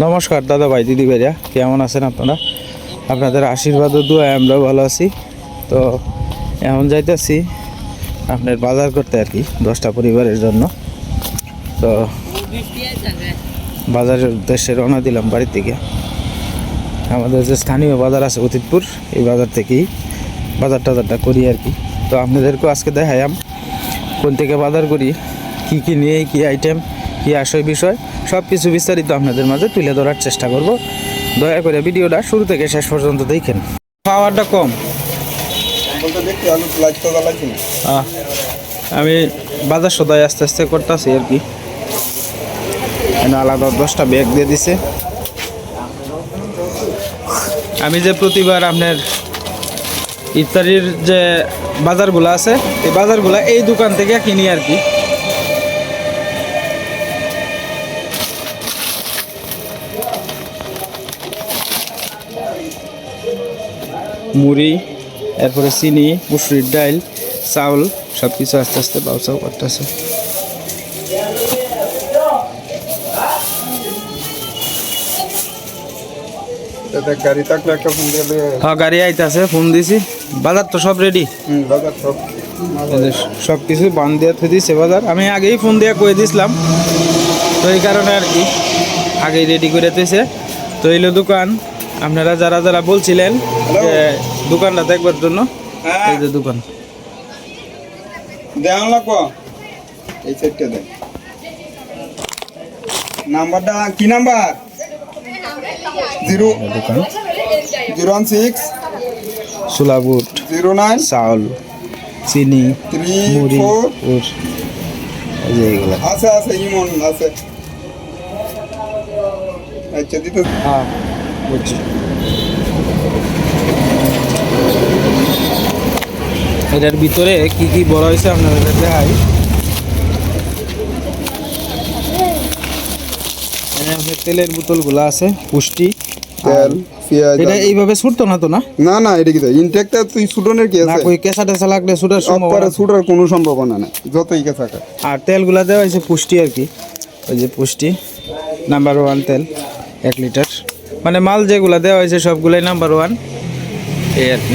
নমস্কার দাদা ভাই দিদি ভাইরা, কেমন আছেন আপনারা? আপনাদের আশীর্বাদ ও দোয়ায় আমরাও ভালো আছি। তো এখন যাইতেছি আপনার বাজার করতে আর কি, 10টা পরিবারের জন্য। তো বাজারের উদ্দেশ্যে রওনা দিলাম বাড়ি থেকে। আমাদের যে স্থানীয় বাজার আছে অতীতপুর, এই বাজার থেকেই বাজার টাজারটা করি আর কি। তো আপনাদেরকেও আজকে দেখাইলাম কোন থেকে বাজার করি, কি কি নিয়ে, কি আইটেম, কি আসয় বিষয়, সব কিছু বিস্তারিত আপনাদের মাঝে তুলে ধরার চেষ্টা করব। দয়া করে ভিডিওটা শুরু থেকে শেষ পর্যন্ত দেখেন। পাওয়ারটা কম, আমি বাজার সদায় আস্তে আস্তে করতেছি আর কি। আলাদা 10টা ব্যাগ দিয়ে দিছে। আমি যে প্রতিবার আপনার ইফতারির যে বাজারগুলো আছে, এই বাজারগুলো এই দোকান থেকে কিনি আর কি। মুড়ি, এরপরে চিনি, মুসুরির ডাল, চাউল, সব কিছু আস্তে আস্তে বাউচাও করতেছে। গাড়ি থাকলে একটা ফোন দিলে। হ্যাঁ, গাড়ি আইতাছে, ফোন দিছি। বাজার তো সব রেডি, বাজার সব কিছু বান দিয়ে থে দিছে বাজার। আমি আগেই ফোন দিয়ে কয়ে দিছিলাম, তো এই কারণে আর কি আগেই রেডি করে দিয়েছে। তো এইলো দোকান, আপনারা যারা যারা বলছিলেন যে দোকানটা দেখবার জন্য, এই যে দোকান দেওয়া লাগবো। এই সেটটা দেন, নাম্বারটা কি নাম্বার? 016 সুলাবুট, 09 চাউল, চিনি, মুড়ি, 34 এই যে এইগুলো আছে ইমন আছে। আচ্ছা দিতে। হ্যাঁ বুঝছি। এটার ভিতরে কি কি বড় হয়েছে আপনাদের দেখাই। তেলের বোতলগুলো আছে, পুষ্টি তেল, পেঁয়াজ। এটা এইভাবে ছুটতো না তো? না না না, এটা কি তো ইনটেকটা তুই সুডনের কি না, আছে? কই কেঁচা টেসা লাগলে ছুটার সম্ভাবনা? ছুটার কোনো সম্ভাবনা নাই, যতই কেঁচা খায়। আর তেলগুলা দেওয়া হয়েছে পুষ্টি আর কি। ওই যে পুষ্টি নাম্বার 1 তেল 1 লিটার, মানে মাল যেগুলা দেওয়া হয়েছে সবগুলাই নাম্বার 1 এই আর কি।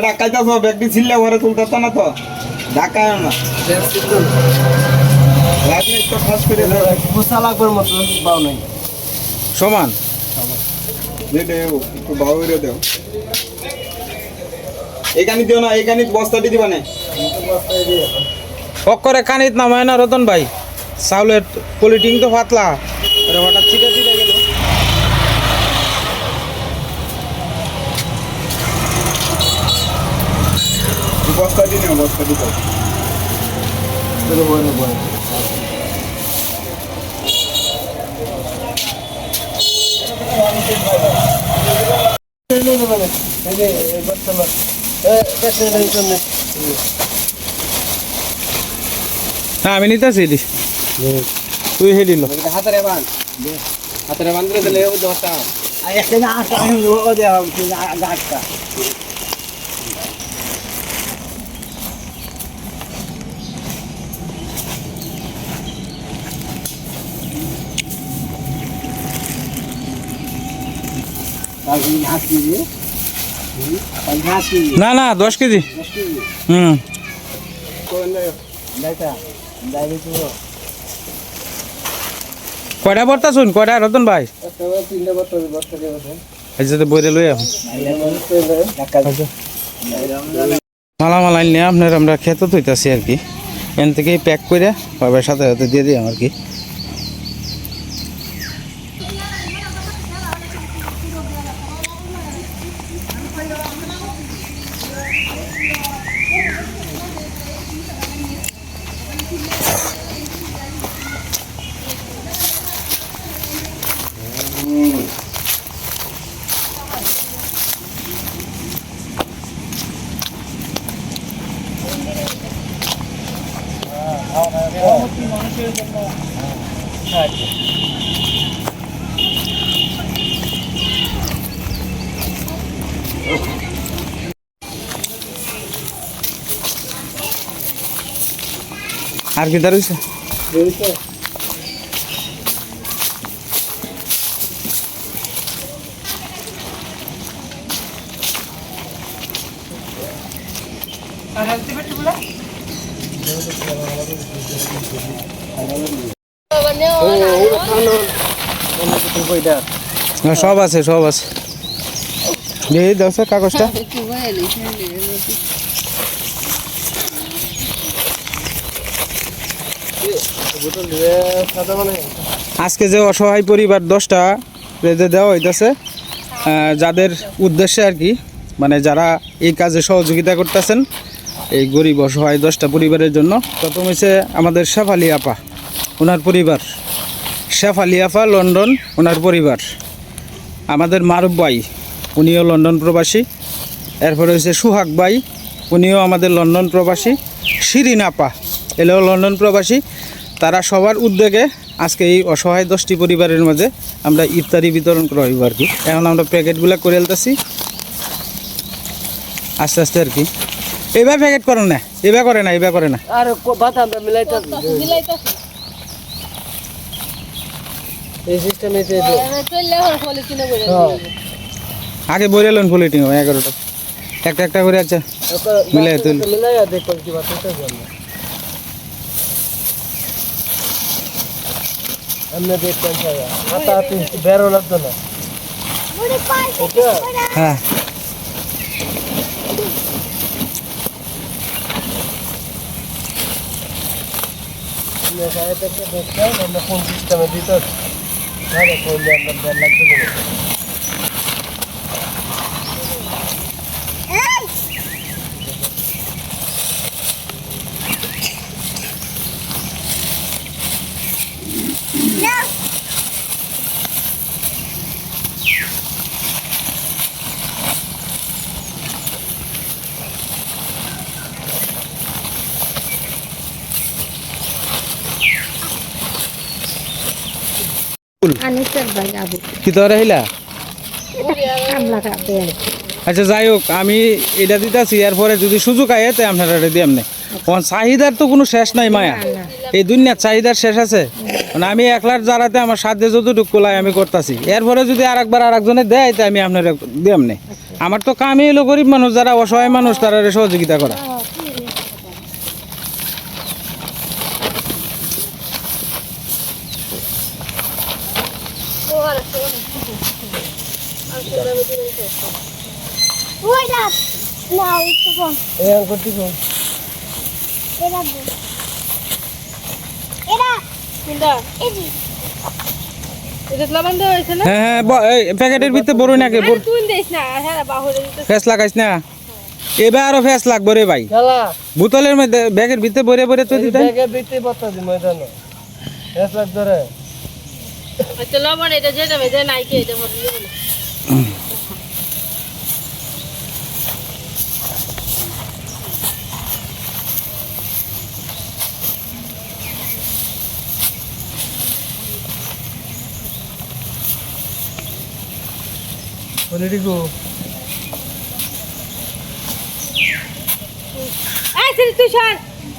ঢাকাইতেছ ব্যাগটি ছিললে ঘরে তুলতে না তো, ঢাকায় না লাগলে একটু খাস করে পোষা লাগবার মতো পাও নাই। সমান দেও একটু বাউ করে দেও। এখানে দিও না, এখানে বস্তাটি দিবা না। অক্ষরে কানিত নামায় না রতন ভাই, চাউলের কোয়ালিটি তো পাতলা, হঠাৎ ছিটে ছিটে গেল। বস্তাটি নেও, বস্তাটি দাও। হ্যাঁ আমি নিতেছি, তুই হেলিল হাতারে বান্ধে দিলে দশটা এখানে 8টা দেওয়া গাছটা। না না 10 কেজি। হুম কয়টা বর্তা শুন, কয়টা রতন ভাই? বইরে লই এখন মালামাল নিয়ে আপনার আমরা খেতে তৈতাছি আর কি। এন থেকেই প্যাক করে বাবার সাথে সাথে দিয়ে দিই আর কি। আর কি তার হইছে? না, সব আছে সব আছে। এই দাও স্যার কাগজটা। আজকে যে অসহায় পরিবার 10টা যে দেওয়া হইতেছে, যাদের উদ্দেশ্যে আর কি, মানে যারা এই কাজে সহযোগিতা করতেছেন এই গরিব অসহায় 10টা পরিবারের জন্য। প্রথম হচ্ছে আমাদের শেফালি আপা, ওনার পরিবার, শেফালি আপা লন্ডন, ওনার পরিবার। আমাদের মারুফ ভাই, উনিও লন্ডন প্রবাসী। এরপরে হচ্ছে সুহাগ ভাই, উনিও আমাদের লন্ডন প্রবাসী। শিরিন আপা, এলেও লন্ডন প্রবাসী। তারা সবার উদ্যোগে আজকে এই অসহায় 10টি পরিবারের মাঝে আমরা ইফতারি বিতরণ করা হইব আর কি। এখন আমরা প্যাকেটগুলো করে ফেলতেছি আস্তে আস্তে আর কি। এবার প্যাকেট করো না, এবার করে না, এবার করে না। আর বাতা আমরা মিলাইতাছি এই সিস্টেমে আগে বইরে লোন পলিটিং 11টা একটা একটা করে। আচ্ছা মিলাই তুল মিলাইয়া দেখো কি বাতা আমরা দেখতেন হাতা হাতি বেরো লাগতো না। হ্যাঁ আমরা কোন সিস্টেমে দিত আমরা দেড় লাগবে। কি তোরা হইলা? আচ্ছা যাই হোক, আমি এটা দিতেছি। এরপরে যদি সুযোগ আয় তো আপনারা দিয়ে এমনি চাহিদার তো কোনো শেষ নাই মায়া, এই দুনিয়ার চাহিদার শেষ আছে। মানে আমি একলার যারাতে আমার সাধ্যে যতটুকু কোলাই আমি করতেছি। এরপরে যদি আরেকবার আরেকজনে দেয় তো আমি আপনারা দিয়ে এমনি। আমার তো কামই হলো গরিব মানুষ, যারা অসহায় মানুষ, তারা সহযোগিতা করা। হ্যাঁ প্যাকেটের ভিতরে বড় নাকি ফেস লাগাইস না, এবার আরো ফেস লাগবো রে ভাই। বোতলের মধ্যে ব্যাগের ভিতরে ভরে ভরে তো দিতে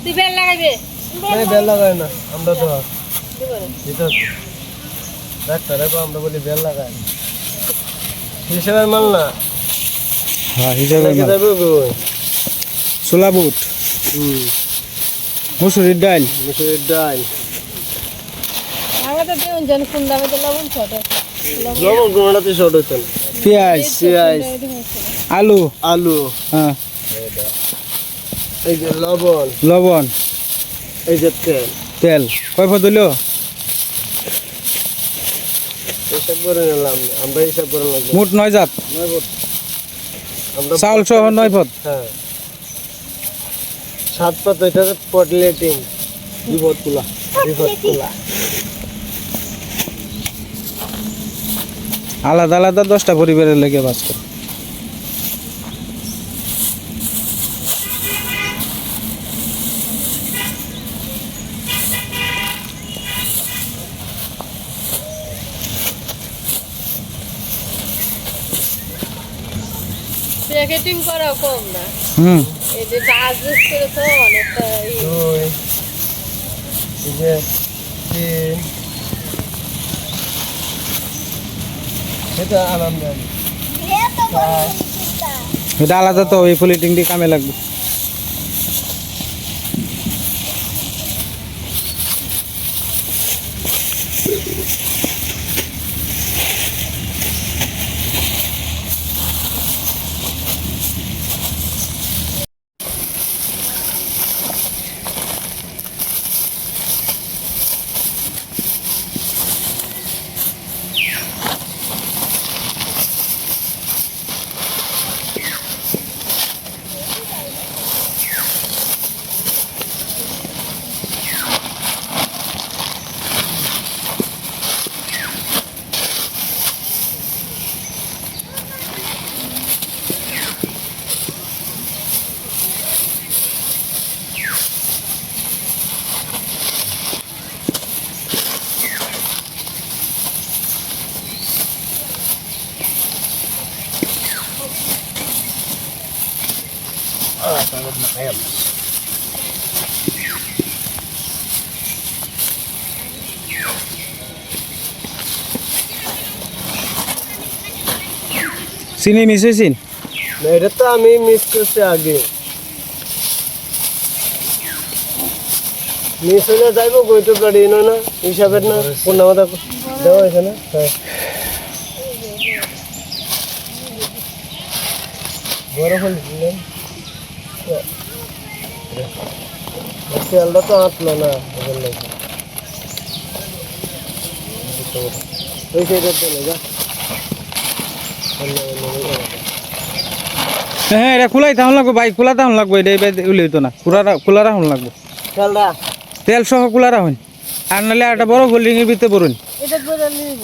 তুই বেল লাগাইবে বেল লাগাই না আমরা তো ডাক্তারে আমরা বলি বেল লাগাই হিসেবের মাল না। হ্যাঁ হিসাবে ছোলা বুট, মুসুরির ডাল, আমাদের দেউন জানি কোন দামে তো লবণ ছোট লবণ কোনটাতে শর্ট হইতো না। পেঁয়াজ, আলু, হ্যাঁ এই যে লবণ, এই যে তেল কয় পদ হইলো? হিসাব করে নিলাম আমরা, হিসাব করে নিলাম মোট 9 জাত, আমরা চাউল সহ 9 পদ। হ্যাঁ 7 পদ এটা পটলেটিং বিপদ কুলা আলাদা আলাদা 10টা পরিবারের লেগে বাস করে। প্যাকেটিং করা কম না, এই যে চার্জ করে তো অনেকটা এই যে 3 এটা আনন্দ আমি এটা আলাদা তো এই ফ্লোটিং দিয়ে কামে লাগবে। চিনি মিস হয়েছিন? না এটা তো আমি মিস করছি আগে, মিস হলে যাইব বইতো গাড়ি না না হিসাবের না পূর্ণামাতা দেওয়া হয়েছে না। হ্যাঁ বড় ফল দিলেন তেলটা তো আটলো না ওই সাইডের তেলে যা। হ্যাঁ এটা খোলাই তাহলে লাগবে ভাই, খোলা তাহলে লাগবে, এটা উলি হইতো না, খোলা রাখুন লাগবে, তেলটা তেল সহ খোলা রাখুন, আর নাহলে একটা বড় হোল্ডিং এর ভিতরে পড়ুন। এটা বলে নিব।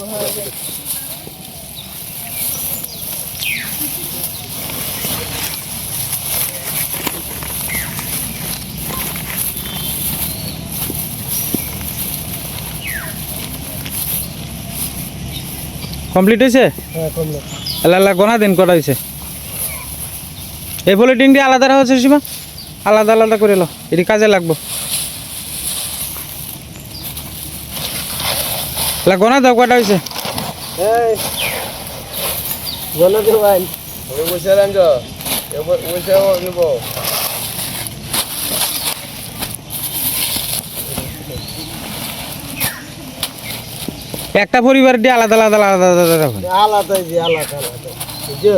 কমপ্লিট হয়েছে? হ্যাঁ কমলো। আল্লাহ গোনা দিন কটা হয়েছে? এই ফ্লোটিং দিয়ে আলাদা রাখা হচ্ছে সীমা, আলাদা আলাদা করে লো, এটি কাজে লাগবো। গোনা দাও কটা হয়েছে? এই গণনা দেব আইন ওই বসে আনছ এবার বসে নিব। একটা পরিবার দিয়ে আলাদা আলাদা আলাদা আলাদা রাখুন। আলাদা যে আলাদা আলাদা বুঝছো?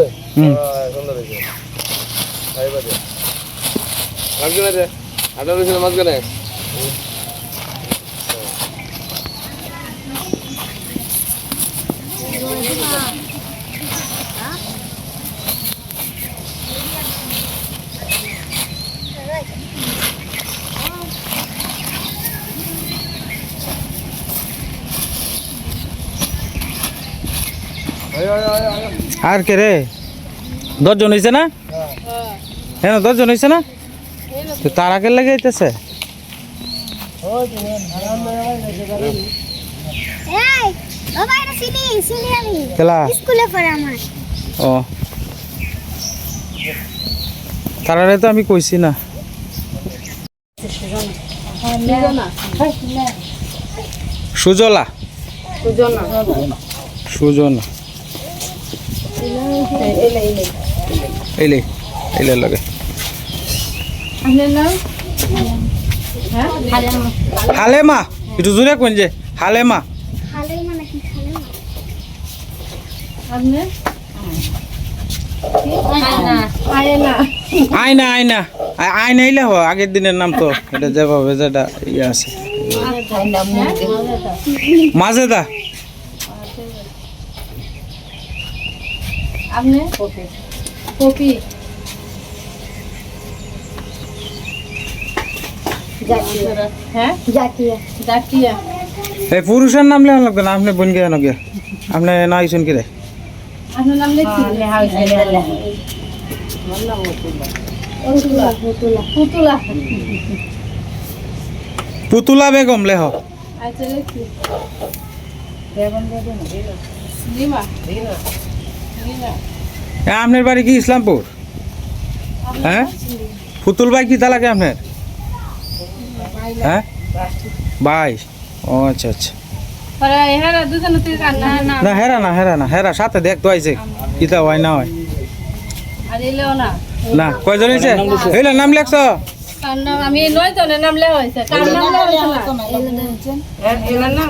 সুন্দর হয়েছে। খাই বাজে মাঝখানে দে, আটা রয়েছে মাঝখানে। আর কে রে, 10 জন হয়েছে না? হ্যাঁ 10 জন হয়েছে না? তো তার আগে লেগে যেতেছে। খেলা ও তারারে তো আমি কইছি না। সুজলা সুজনা এলে এলে লাগে হালেমা, একটু জোরে কোন যে হালেমা। আয়না আয়না আয়না এলে হ, আগের দিনের নাম তো এটা যেভাবে যেটা ইয়ে আছে। মাজেদা কপি হ্যাঁ জাকিয়া এই পুরুষের নাম লেখা লাগবে না, আপনি বোন গিয়ে নগে আপনি না আইসুন কি রে? আপনার নাম লিখছি পুতুলা পুতুলা বেগম লেহ। আচ্ছা লিখছি লিমা আপনার বাড়ি কি ইসলামপুর? হ্যাঁ পুতুল ভাই কি তা লাগে আপনার? হ্যাঁ ভাই ও আচ্ছা আচ্ছা পরে হেরা দুজন থেকে কান্না না না হেরা সাথে দেখতো আইছে কিতা হয় না হয় আর এলেও না না কয়জন হয়েছে হইলে নাম লেখছ কান্না আমি 9 জনের নাম লেওয়া হয়েছে কার নাম লেওয়া হয়েছে না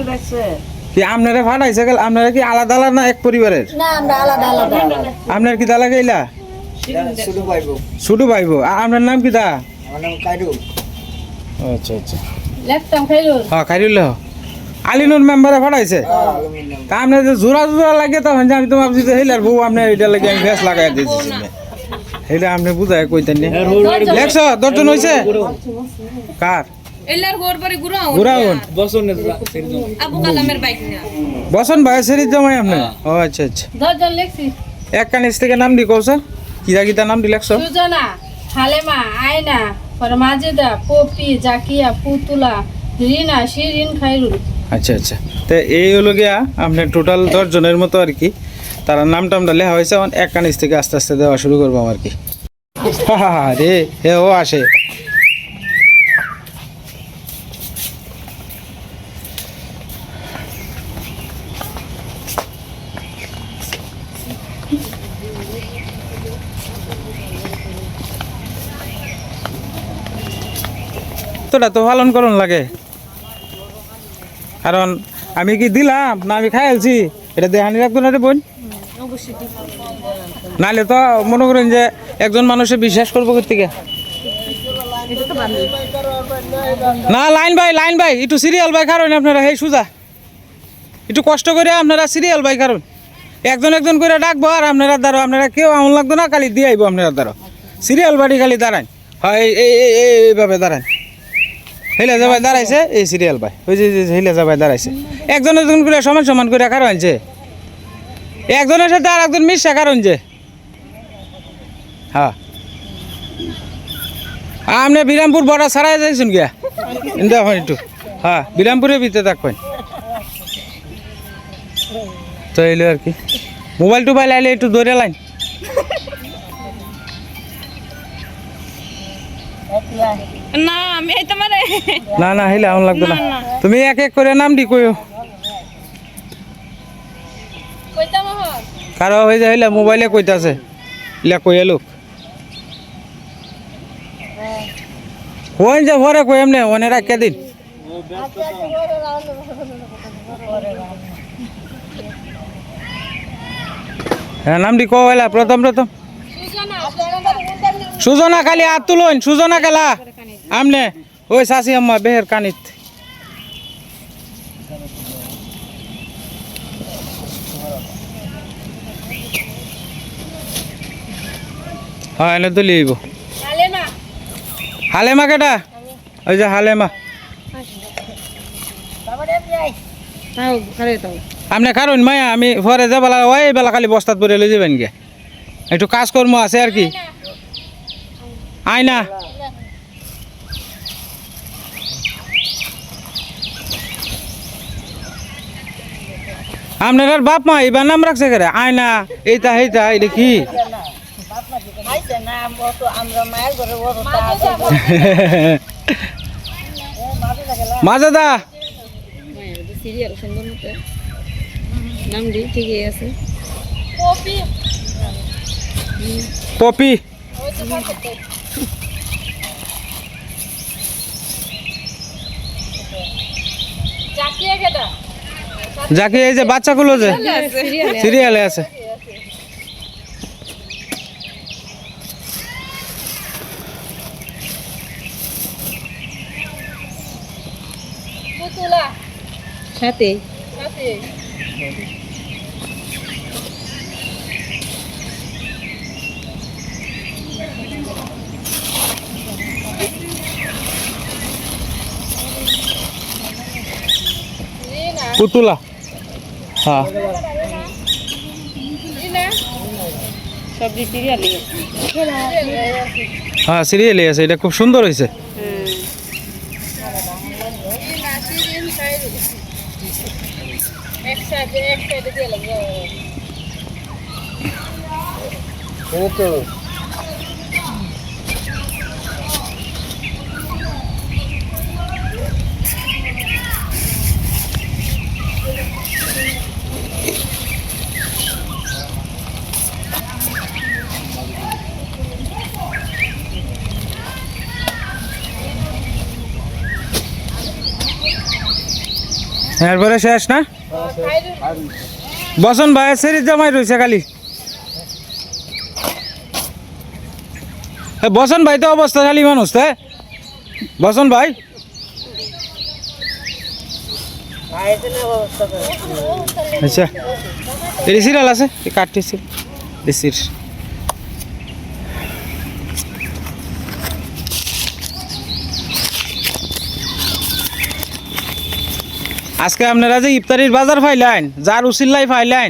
কি আপনারা ফাটাইছে গেল আপনারা কি আলাদা আলাদা না এক পরিবারের না আমরা আলাদা আলাদা আপনার কি দালা গেলা শুধু পাইবো ছোট ভাইবো আপনার নাম কি দা আমার নাম কাইরু আচ্ছা আচ্ছা লেখতাম খাইরুল হ্যাঁ খাইরুল আলিনুর মেম্বারে ফাটাইছে তা আপনার যে জোড়া জোড়া লাগে তখন যে আমি তো ভাবছি যে হেলার বউ আপনার এটা লাগে আমি ফেস লাগাই দিয়েছি হেলে আপনি বুঝায় কইতেন নি লেখছ 10 জন হইছে কার এলার গোর পরে ঘুরাউন আবু কালামের বাইক না বসন ভাই সেরি জমাই আপনি ও আচ্ছা আচ্ছা 10 জন লিখছি এক কানিস থেকে নাম দি কওছ কিরা কিতা নাম দি লেখছ সুজনা হালেমা আয়না পরে মাজেদা পপি জাকিয়া পুতুলা রিনা শিরিন খাইরুল আচ্ছা আচ্ছা তো এই হলো গিয়া আপনার টোটাল 10 জনের মতো আর কি তারা নাম টামটা লেখা হয়েছে এখন এক কানিস থেকে আস্তে আস্তে দেওয়া শুরু করবো আর কি রে হে ও আসে তোরা তো পালন করুন লাগে কারণ আমি কি দিলাম না আমি খাইছি এটা দেহানি রাখতো না রে বোন নাহলে তো মনে করেন যে একজন মানুষে বিশ্বাস করবো থেকে না লাইন ভাই একটু সিরিয়াল বাই কারণ আপনারা হেই সুজা একটু কষ্ট করে আপনারা সিরিয়াল বাই কারণ একজন একজন করে ডাকবো আর আপনারা দাঁড়ো আপনারা কেউ এমন লাগতো না খালি দিয়ে আইবো আপনারা দাঁড়ো সিরিয়াল বাড়ি খালি দাঁড়ান হয় এইভাবে দাঁড়ান হেলে যাবাই দাঁড়াইছে এই সিরিয়াল ভাই ওই যে হেলে যাবাই দাঁড়াইছে একজন একজন করে সমান সমান করে কারণ আনছে একজনের সাথে আর একজন মিশা কারণ যে হ্যাঁ আপনি বিরামপুর বড়া ছাড়াই যাইছেন গিয়া দেখুন একটু হ্যাঁ বিরামপুরের ভিতরে থাকবেন তো এলো আর কি মোবাইল টোবাইল আইলে একটু ধরে লাইন না আমি এই তোমার না হেলে এমন লাগতো না তুমি এক এক করে নাম দি কইও কইতাম হন কারো হয়ে যায় হইলে মোবাইলে কইতাছে ইলা কইয়া লোক কোন যে ভরে কই এমনে ওনে রাখিয়া দিন হ্যাঁ নামটি কো হইলা প্রথম সুজনা খালি হাত তুলুন সুজনা খেলা আমনে ওই শাসি আম্মা বেহের কানিত হ্যাঁ এনে তুলি আইব হালেমা হালেমা কেটা ওই যে হালেমা তাও করে দাও আপনি কারণ মায়া আমি পরে যে বেলা ওই বেলা খালি বস্তাত পরে লই যাবেন গে একটু কাজকর্ম আছে আর কি আয়না আপনার বাপ মা এবার নাম রাখছে কেরে আয়না এইটা এইটা এটা কি মাজেদা সিরিয়াল সুন্দর মতো নাম দি ঠিকই আছে পপি পপি জাকিয়া কেডা যাকে এই যে বাচ্চাগুলো যে সিরিয়ালে আছে পুতুলা সাথে সাথে রিনা পুতুলা হ্যাঁ রিনা সবজি সিরিয়াল হ্যাঁ সিরিয়ালে আছে এটা খুব সুন্দর হয়েছে রিনা শিরিন খাইরুল একসাথে দিয়ে লাগবে তো এরপরে শেষ না বসন ভাই সেরি জামাই রয়েছে খালি বসন ভাই তো অবস্থাশালী মানুষ তাই বসন ভাই আচ্ছা এর সিরিয়াল আছে কাটতেছি দেশির আজকে আপনারা যে ইফতারির বাজার ফাইলেন যার উসিল্লাই ফাইলেন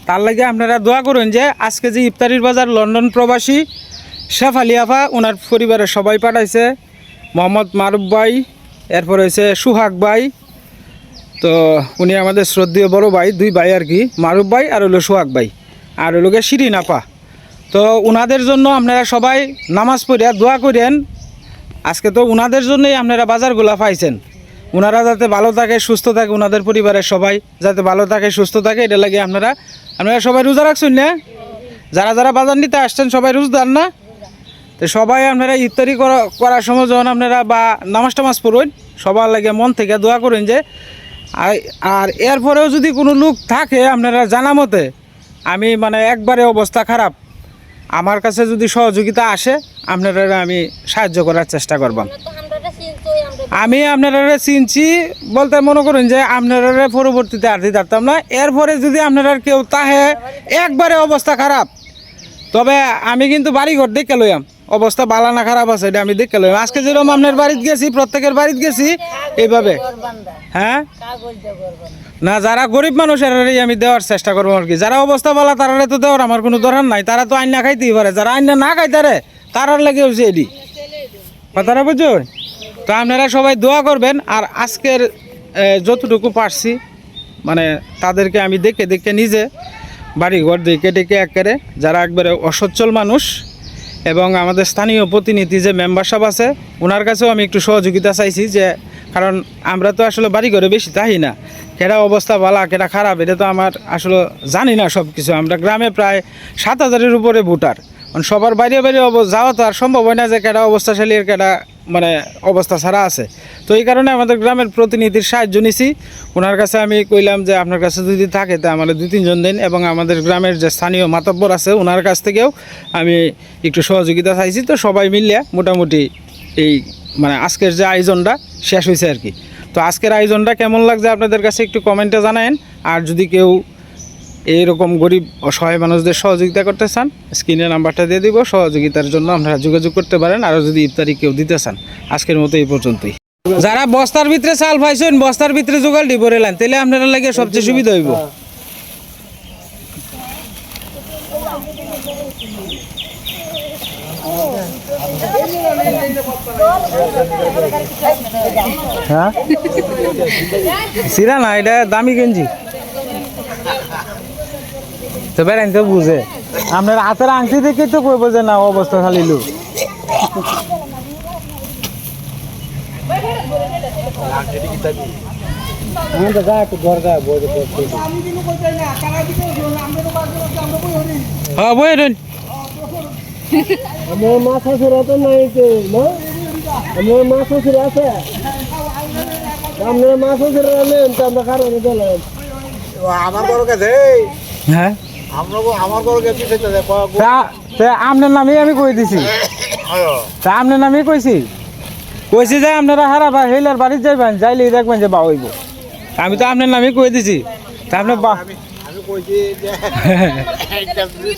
তার লাগে আপনারা দোয়া করুন যে আজকে যে ইফতারির বাজার লন্ডন প্রবাসী শেফ আলিয়াফা ওনার পরিবারের সবাই পাঠাইছে মোহাম্মদ মারুফ ভাই এরপর হয়েছে সুহাগ ভাই তো উনি আমাদের শ্রদ্ধেয় বড় ভাই দুই ভাই আর কি মারুফ ভাই আর হলো সোহাগ ভাই আর হলো শিরিন আপা তো ওনাদের জন্য আপনারা সবাই নামাজ পড়িয়া দোয়া করেন আজকে তো ওনাদের জন্যই আপনারা বাজারগুলা পাইছেন ওনারা যাতে ভালো থাকে সুস্থ থাকে ওনাদের পরিবারের সবাই যাতে ভালো থাকে সুস্থ থাকে এটা লাগে আপনারা সবাই রোজা রাখছেন না যারা যারা বাজার নিতে আসছেন সবাই রোজদার না তো সবাই আপনারা ইফতারি করার সময় যখন আপনারা বা নামাজ টামাজ পড়ুন সবার লাগে মন থেকে দোয়া করুন যে আর এরপরেও যদি কোনো লোক থাকে আপনারা জানা মতে আমি মানে একবারে অবস্থা খারাপ আমার কাছে যদি সহযোগিতা আসে আপনারা আমি সাহায্য করার চেষ্টা করবাম আমি আপনারা চিনছি বলতে মনে করুন যে আপনারা পরবর্তীতে আর দিতে পারতাম না এরপরে যদি আপনারা কেউ তাহে একবারে অবস্থা খারাপ তবে আমি কিন্তু বাড়িঘর দেখে লইয়াম অবস্থা ভালো না খারাপ আছে এটা আমি দেখে লইলাম আজকে যেরকম আপনার বাড়িতে গেছি প্রত্যেকের বাড়িতে গেছি এইভাবে হ্যাঁ না যারা গরিব মানুষ এরাই আমি দেওয়ার চেষ্টা করবো আর কি যারা অবস্থা ভালো তারা তো দেওয়ার আমার কোনো দরকার নাই তারা তো আইনা খাইতেই পারে যারা আইনা না খাইতারে তারার লাগে হচ্ছে এডি কথাটা বুঝছো তো আপনারা সবাই দোয়া করবেন আর আজকের যতটুকু পারছি মানে তাদেরকে আমি দেখে দেখে নিজে বাড়িঘর দেখে দেখে একেবারে যারা একবারে অসচ্ছল মানুষ এবং আমাদের স্থানীয় প্রতিনিধি যে মেম্বারশিপ আছে ওনার কাছেও আমি একটু সহযোগিতা চাইছি যে কারণ আমরা তো আসলে বাড়িঘরে বেশি থাকি না কেটা অবস্থা ভালো কেটা খারাপ এটা তো আমার আসলে জানি না সব কিছু আমরা গ্রামে প্রায় 7,000-এর উপরে ভোটার মানে সবার বাইরে বাইরে যাওয়া তো আর সম্ভব হয় না যে কেটা অবস্থাশালী আর কেটা মানে অবস্থা ছাড়া আছে তো এই কারণে আমাদের গ্রামের প্রতিনিধির সাহায্য নিছি ওনার কাছে আমি কইলাম যে আপনার কাছে যদি থাকে তা আমাদের 2-3 জন দিন এবং আমাদের গ্রামের যে স্থানীয় মাতব্বর আছে ওনার কাছ থেকেও আমি একটু সহযোগিতা চাইছি তো সবাই মিলিয়ে মোটামুটি এই মানে আজকের যে আয়োজনটা শেষ হয়েছে আর কি তো আজকের আয়োজনটা কেমন লাগছে আপনাদের কাছে একটু কমেন্টে জানায়েন আর যদি কেউ এইরকম গরিব অসহায় মানুষদের সহযোগিতা করতে চান স্ক্রিনে নাম্বারটা দিয়ে দিব সহযোগিতার জন্য আপনারা যোগাযোগ করতে পারেন আর যদি ইফতারি কেউ দিতে চান আজকের মতো এই পর্যন্তই যারা বস্তার ভিতরে চাল পাইছেন বস্তার ভিতরে জোগাড় দিব রেলেন তাহলে আপনারা লাগে সবচেয়ে সুবিধা হইব হ্যাঁ সিরা না এটা দামি গেঞ্জি তো বেড়াইন তো বুঝে আপনার হাতের আংটি দেখে তো কইব যে না অবস্থা খালি লোক হ্যাঁ বই রেন আমার মা শ্বশুর তো নাই আমার মা শ্বশুর আছে আপনার মা শ্বশুর আনেন তো আমরা কারণে দিলাম আমার বড় কাছে হ্যাঁ আমার বড় কাছে আপনার নামেই আমি কই দিছি তা আপনার নামেই কইছি যে আপনারা হারাবা হেলার বাড়িতে যাইবেন যাইলে দেখবেন যে বা হইব আমি তো আপনার নামেই কই দিছি তা আপনার বা আমি কইছি যে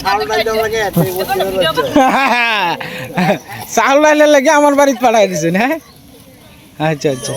চাউল ডাইল লাগে চাউল ডাইলের লাগে আমার বাড়িতে পাঠাই দিছেন হ্যাঁ আচ্ছা আচ্ছা